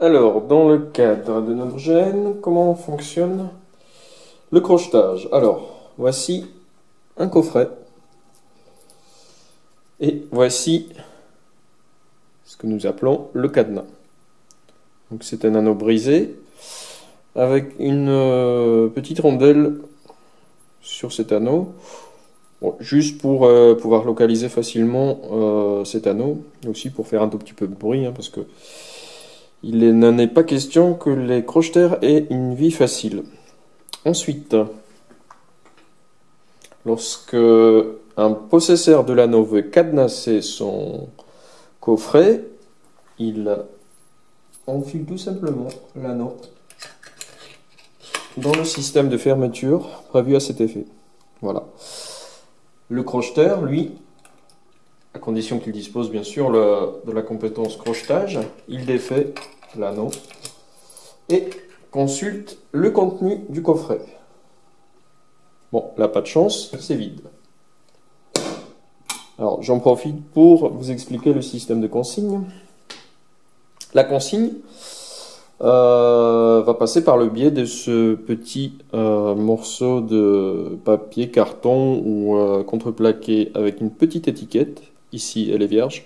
Alors, dans le cadre de notre gène, comment fonctionne le crochetage? Alors, voici un coffret. Et voici ce que nous appelons le cadenas. Donc c'est un anneau brisé avec une petite rondelle sur cet anneau. Bon, juste pour pouvoir localiser facilement cet anneau, et aussi pour faire un tout petit peu de bruit, hein, parce que il n'en est pas question que les crocheteurs aient une vie facile. Ensuite, lorsque un possesseur de l'anneau veut cadenasser son coffret, il enfile tout simplement l'anneau dans le système de fermeture prévu à cet effet. Voilà. Le crocheteur, lui, à condition qu'il dispose bien sûr de la compétence crochetage, il défait l'anneau et consulte le contenu du coffret. Bon, là, pas de chance, c'est vide. Alors, j'en profite pour vous expliquer le système de consigne. La consigne va passer par le biais de ce petit morceau de papier, carton ou contreplaqué avec une petite étiquette, ici elle est vierge,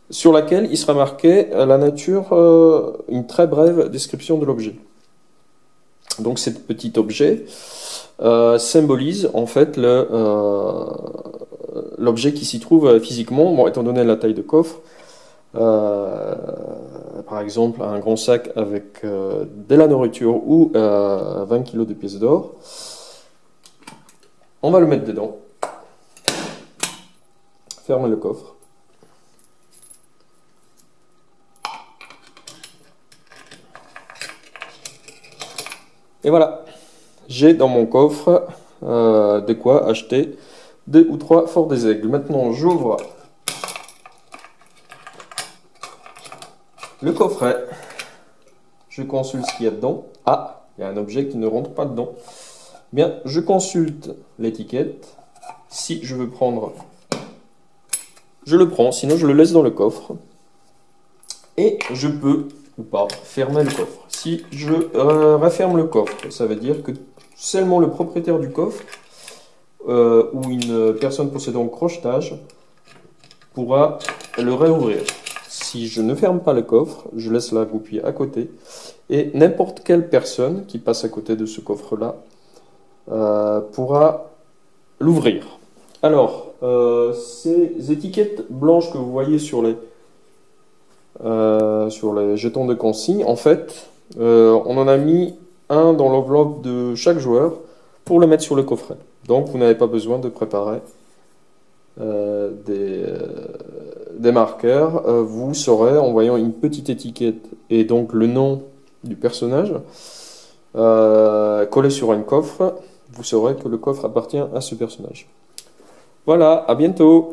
sur laquelle il sera marqué la nature, une très brève description de l'objet. Donc cet petit objet symbolise en fait l'objet qui s'y trouve physiquement, bon, étant donné la taille de coffre. Par exemple, un grand sac avec de la nourriture ou 20 kg de pièces d'or. On va le mettre dedans. Ferme le coffre. Et voilà, j'ai dans mon coffre de quoi acheter 2 ou 3 forts des aigles. Maintenant, j'ouvre le coffret. Je consulte ce qu'il y a dedans. Ah, il y a un objet qui ne rentre pas dedans. Bien, je consulte l'étiquette. Si je veux prendre, je le prends, sinon je le laisse dans le coffre. Et je peux, ou pas, fermer le coffre. Si je referme le coffre, ça veut dire que seulement le propriétaire du coffre ou une personne possédant crochetage pourra le réouvrir. Si je ne ferme pas le coffre, je laisse la goupille à côté et n'importe quelle personne qui passe à côté de ce coffre-là pourra l'ouvrir. Alors, ces étiquettes blanches que vous voyez sur les jetons de consigne, en fait, on en a mis un dans l'enveloppe de chaque joueur pour le mettre sur le coffret. Donc, vous n'avez pas besoin de préparer des marqueurs. Vous saurez, en voyant une petite étiquette et donc le nom du personnage collé sur un coffre, vous saurez que le coffre appartient à ce personnage. Voilà, à bientôt!